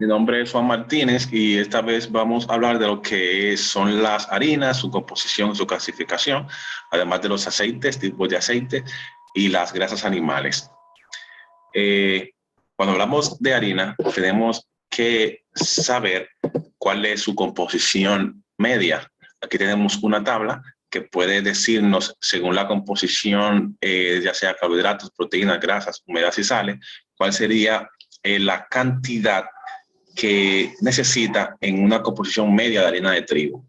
Mi nombre es Juan Martínez y esta vez vamos a hablar de lo que son las harinas, su composición, su clasificación, además de los aceites, tipos de aceite y las grasas animales. Cuando hablamos de harina, tenemos que saber cuál es su composición media. Aquí tenemos una tabla que puede decirnos, según la composición, ya sea carbohidratos, proteínas, grasas, humedad y sales, cuál sería la cantidad que necesita en una composición media de harina de trigo.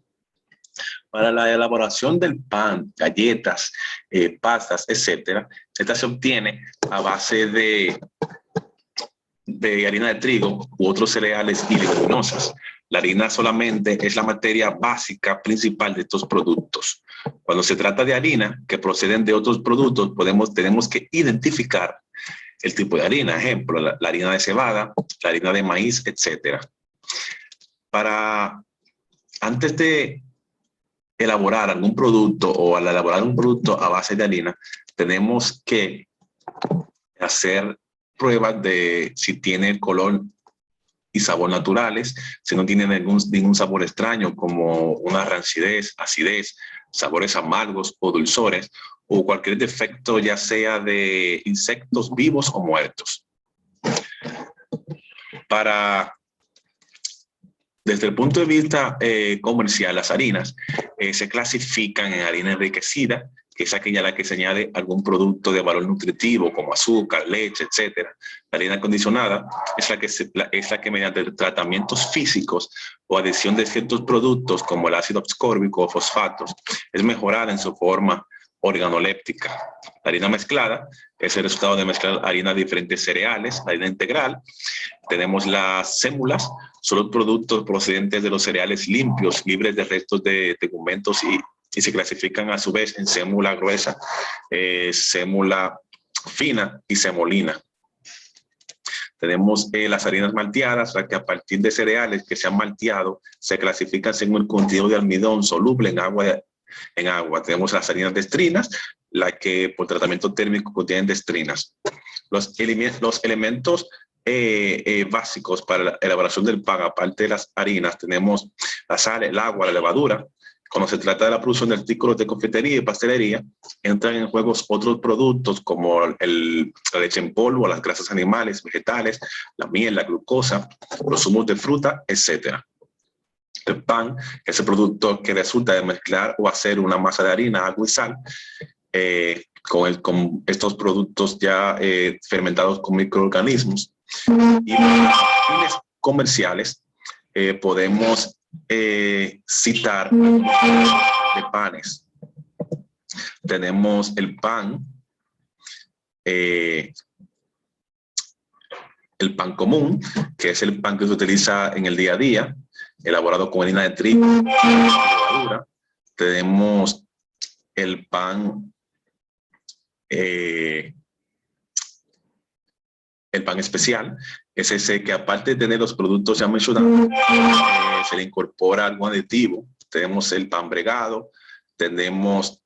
Para la elaboración del pan, galletas, pastas, etcétera, esta se obtiene a base de harina de trigo u otros cereales y leguminosas. La harina solamente es la materia básica principal de estos productos. Cuando se trata de harina que proceden de otros productos, tenemos que identificar el tipo de harina, ejemplo, la harina de cebada, la harina de maíz, etcétera. Antes de elaborar algún producto o al elaborar un producto a base de harina, tenemos que hacer pruebas de si tiene color y sabor naturales, si no tiene ningún sabor extraño como una rancidez, acidez, sabores amargos o dulzores, o cualquier defecto ya sea de insectos vivos o muertos. Desde el punto de vista comercial, las harinas se clasifican en harina enriquecida, que es aquella a la que se añade algún producto de valor nutritivo como azúcar, leche, etc. La harina acondicionada es la que mediante tratamientos físicos o adición de ciertos productos como el ácido ascórbico o fosfatos es mejorada en su forma organoléptica. La harina mezclada es el resultado de mezclar harina de diferentes cereales. La harina integral, tenemos las sémulas, son los productos procedentes de los cereales limpios, libres de restos de tegumentos y se clasifican a su vez en sémula gruesa, sémula fina y semolina. Tenemos las harinas malteadas, las que a partir de cereales que se han malteado se clasifican según el contenido de almidón soluble en agua. Tenemos las harinas destrinas, las que por tratamiento térmico contienen destrinas. Los elementos básicos para la elaboración del pan, aparte de las harinas, tenemos la sal, el agua, la levadura. Cuando se trata de la producción de artículos de confitería y pastelería, entran en juego otros productos como la leche en polvo, las grasas animales, vegetales, la miel, la glucosa, los zumos de fruta, etc. El pan es el producto que resulta de mezclar o hacer una masa de harina, agua y sal con estos productos ya fermentados con microorganismos. Y para fines comerciales podemos citar de panes. Tenemos el pan común, que es el pan que se utiliza en el día a día, elaborado con harina de trigo y levadura. Tenemos el pan especial, es ese que aparte de tener los productos ya mencionados, se le incorpora algún aditivo. Tenemos el pan bregado, tenemos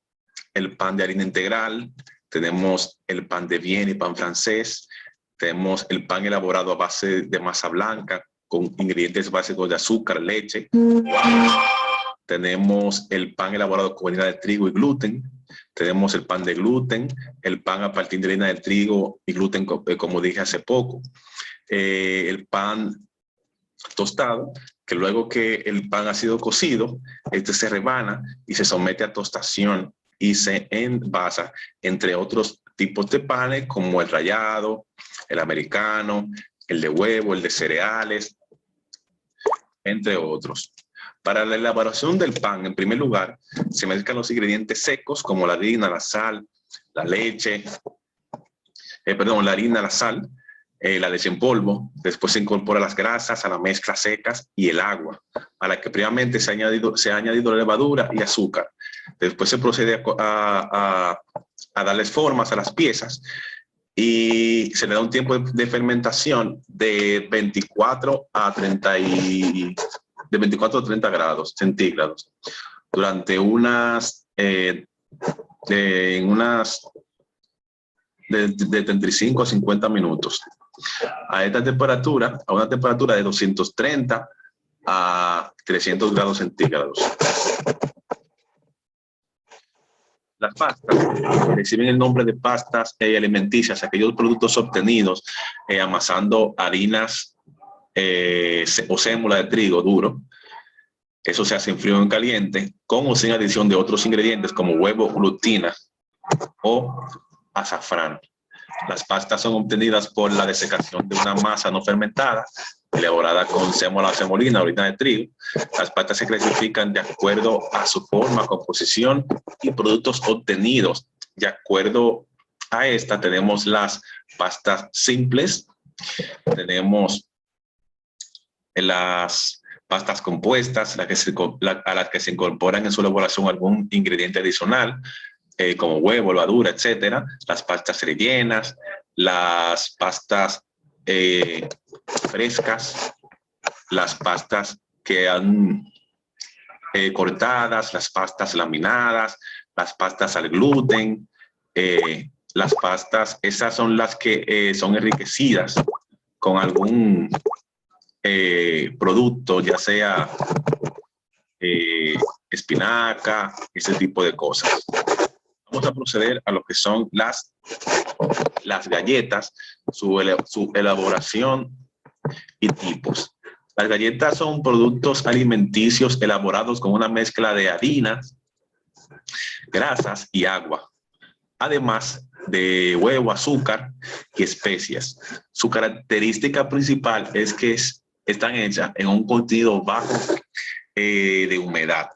el pan de harina integral, tenemos el pan de Viena y pan francés, tenemos el pan elaborado a base de masa blanca con ingredientes básicos de azúcar, leche. Tenemos el pan elaborado con harina de trigo y gluten. Tenemos el pan de gluten, el pan a partir de harina de trigo y gluten, como dije hace poco. El pan tostado, que luego que el pan ha sido cocido, se rebana y se somete a tostación y se envasa, entre otros tipos de panes como el rallado, el americano, el de huevo, el de cereales, entre otros. Para la elaboración del pan, en primer lugar, se mezclan los ingredientes secos como la harina, la sal, la leche, la harina, la sal, la leche en polvo. Después se incorpora las grasas a la mezcla secas y el agua, a la que previamente se ha añadido la levadura y azúcar. Después se procede a darles formas a las piezas y se le da un tiempo de fermentación de 24 a 30 grados centígrados durante de 35 a 50 minutos. a esta temperatura, a una temperatura de 230 a 300 grados centígrados. Las pastas reciben el nombre de pastas alimenticias, aquellos productos obtenidos amasando harinas o sémola de trigo duro. Eso se hace en frío o en caliente, con o sin adición de otros ingredientes como huevo, glutina o azafrán. Las pastas son obtenidas por la desecación de una masa no fermentada, elaborada con sémola o semolina, harina de trigo. Las pastas se clasifican de acuerdo a su forma, composición y productos obtenidos. De acuerdo a esta, tenemos las pastas simples, tenemos las pastas compuestas, a las que se incorporan en su elaboración algún ingrediente adicional, como huevo, levadura, etcétera. Las pastas rellenas, las pastas frescas, las pastas que han cortadas, las pastas laminadas, las pastas al gluten, las pastas, esas son las que son enriquecidas con algún producto, ya sea espinaca, ese tipo de cosas. Vamos a proceder a lo que son las galletas, su elaboración y tipos. Las galletas son productos alimenticios elaborados con una mezcla de harinas, grasas y agua, además de huevo, azúcar y especias. Su característica principal es que están hechas en un contenido bajo de humedad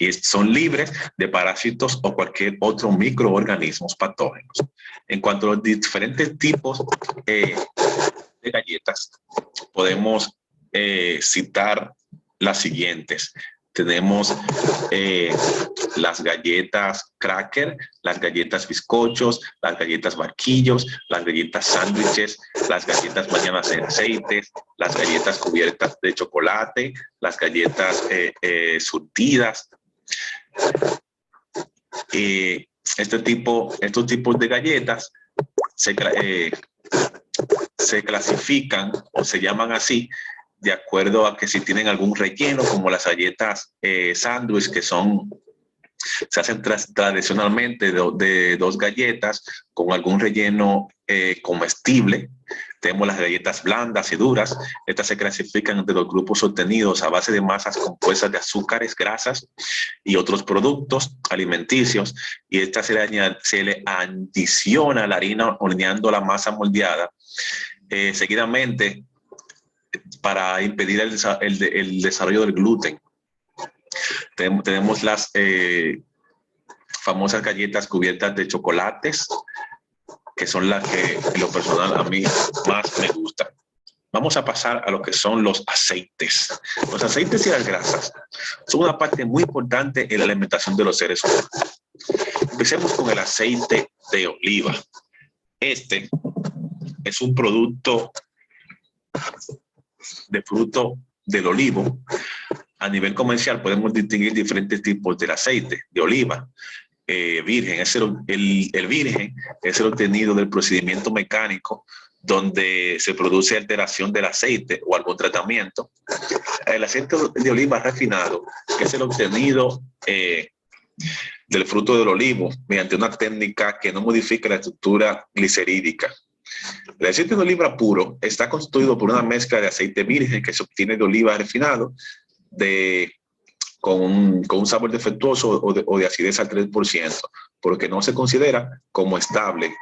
y son libres de parásitos o cualquier otro microorganismos patógenos. En cuanto a los diferentes tipos de galletas, podemos citar las siguientes. Tenemos las galletas cracker, las galletas bizcochos, las galletas barquillos, las galletas sándwiches, las galletas bañadas en aceites, las galletas cubiertas de chocolate, las galletas surtidas. Estos tipos de galletas se clasifican o se llaman así de acuerdo a que si tienen algún relleno, como las galletas sándwich, que se hacen tradicionalmente de dos galletas con algún relleno comestible. Tenemos las galletas blandas y duras. Estas se clasifican entre los grupos obtenidos a base de masas compuestas de azúcares, grasas y otros productos alimenticios. Y esta se le adiciona la harina horneando la masa moldeada seguidamente para impedir el desarrollo del gluten. Tenemos las famosas galletas cubiertas de chocolates, que son las que en lo personal a mí más me gustan. Vamos a pasar a lo que son los aceites. Los aceites y las grasas son una parte muy importante en la alimentación de los seres humanos. Empecemos con el aceite de oliva. Este es un producto de fruto del olivo. A nivel comercial podemos distinguir diferentes tipos de aceite de oliva. Virgen, el virgen es el obtenido del procedimiento mecánico donde se produce alteración del aceite o algún tratamiento. El aceite de oliva refinado, que es el obtenido del fruto del olivo mediante una técnica que no modifica la estructura glicerídica. El aceite de oliva puro está constituido por una mezcla de aceite virgen que se obtiene de oliva refinado con un sabor defectuoso o de acidez al 3%, porque no se considera como estable.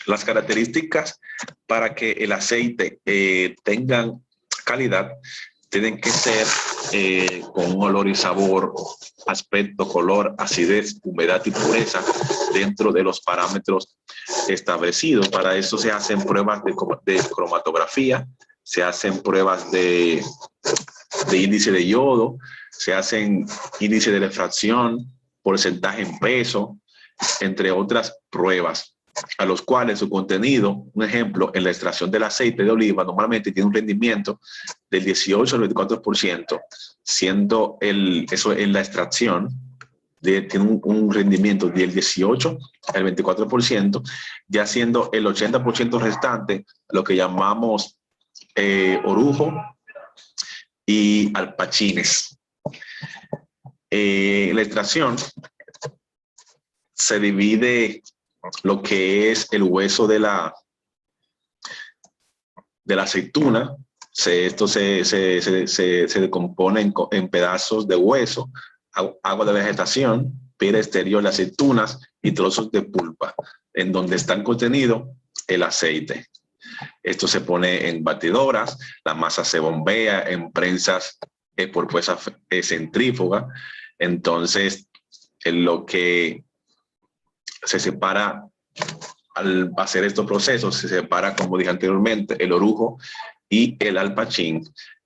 Las características para que el aceite tenga calidad tienen que ser con un olor y sabor, aspecto, color, acidez, humedad y pureza dentro de los parámetros establecidos. Para eso se hacen pruebas de cromatografía, se hacen pruebas de índice de yodo, se hacen índice de refracción, porcentaje en peso, entre otras pruebas, a los cuales su contenido, un ejemplo, en la extracción del aceite de oliva normalmente tiene un rendimiento del 18 al 24%, siendo eso en la extracción, tiene un rendimiento del 18 al 24%, ya siendo el 80% restante lo que llamamos orujo y alpachines. La extracción se divide lo que es el hueso de la aceituna. Esto se decompone en pedazos de hueso, agua de vegetación, piel exterior de aceitunas y trozos de pulpa, en donde están contenido el aceite. Esto se pone en batidoras, la masa se bombea en prensas por fuerza centrífuga. Entonces, en lo que se separa al hacer estos procesos, se separa, como dije anteriormente, el orujo y el alpachín.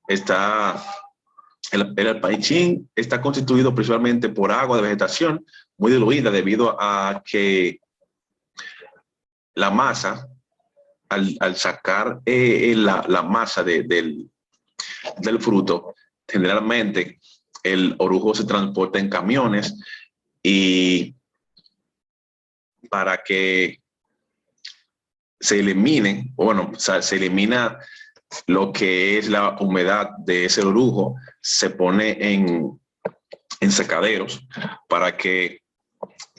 El alpachín está constituido principalmente por agua de vegetación muy diluida, debido a que la masa, al sacar la masa del fruto, generalmente el orujo se transporta en camiones, y para que se elimine, bueno, o sea, se elimina lo que es la humedad de ese orujo, se pone en secaderos para que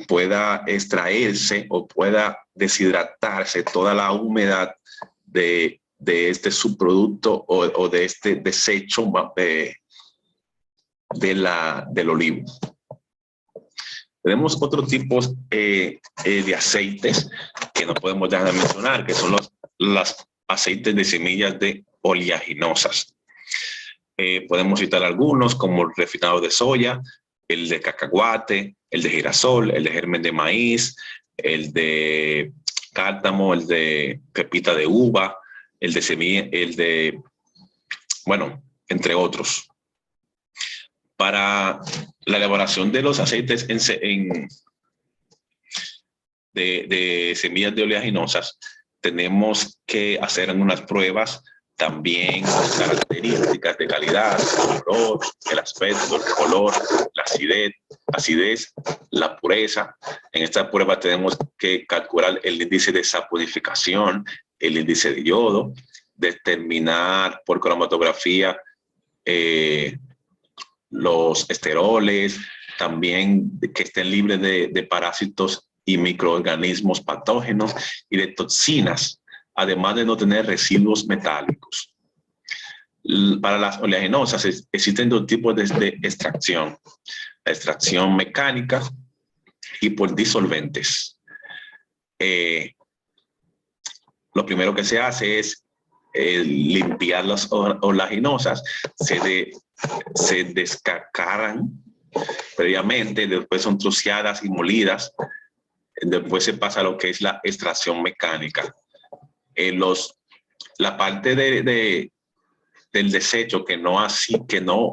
pueda extraerse o pueda deshidratarse toda la humedad de este subproducto o de este desecho del olivo. Tenemos otros tipos de aceites que no podemos dejar de mencionar, que son los aceites de semillas de oleaginosas. Podemos citar algunos como el refinado de soya, el de cacahuate, el de girasol, el de germen de maíz, el de cártamo, el de pepita de uva, el de semilla, bueno, entre otros. Para la elaboración de los aceites de semillas de oleaginosas, tenemos que hacer unas pruebas también con características de calidad, el olor, el aspecto, el color, la acidez, la pureza. En esta prueba tenemos que calcular el índice de saponificación, el índice de yodo, determinar por cromatografía los esteroles, también que estén libres de parásitos y microorganismos patógenos y de toxinas, además de no tener residuos metálicos. Para las oleaginosas existen dos tipos de extracción: la extracción mecánica y por disolventes. Lo primero que se hace es limpiar las oleaginosas, se descascaran previamente, después son troceadas y molidas, después se pasa a lo que es la extracción mecánica. La parte del desecho que no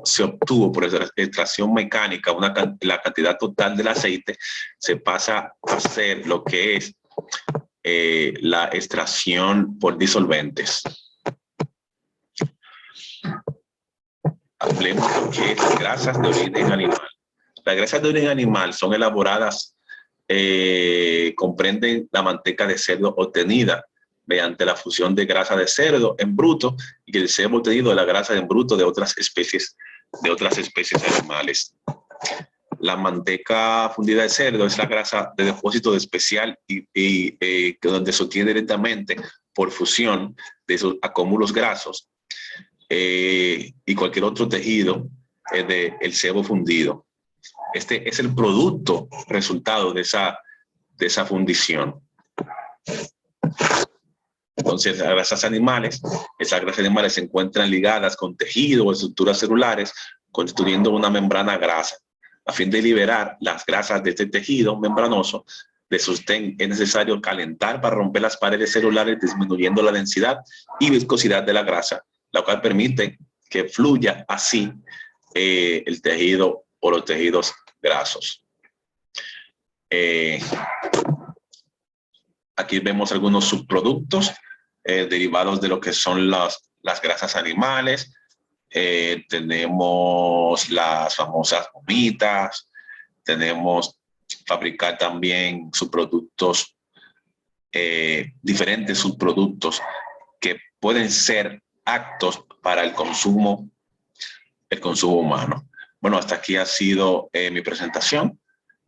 se obtuvo por esa extracción mecánica, la cantidad total del aceite, se pasa a hacer lo que es la extracción por disolventes. Hablemos de lo que es las grasas de origen animal. Las grasas de origen animal son elaboradas, comprenden la manteca de cerdo obtenida mediante la fusión de grasa de cerdo en bruto y el sebo obtenido de la grasa en bruto de otras especies animales. La manteca fundida de cerdo es la grasa de depósito especial y donde se obtiene directamente por fusión de esos acúmulos grasos y cualquier otro tejido del sebo fundido. Este es el producto resultado de esa fundición. Entonces, las grasas animales, esas grasas animales se encuentran ligadas con tejido o estructuras celulares, constituyendo una membrana grasa. A fin de liberar las grasas de este tejido membranoso de sostén, es necesario calentar para romper las paredes celulares, disminuyendo la densidad y viscosidad de la grasa, la cual permite que fluya así el tejido o los tejidos grasos. Aquí vemos algunos subproductos derivados de lo que son las grasas animales. Tenemos las famosas gomitas, tenemos fabricar también subproductos, diferentes subproductos que pueden ser aptos para el consumo humano. Bueno, hasta aquí ha sido mi presentación,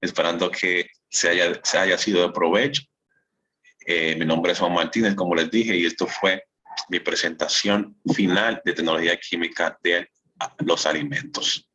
esperando que se haya sido de provecho. Mi nombre es Juan Martínez, como les dije, y esto fue mi presentación final de tecnología química de los alimentos.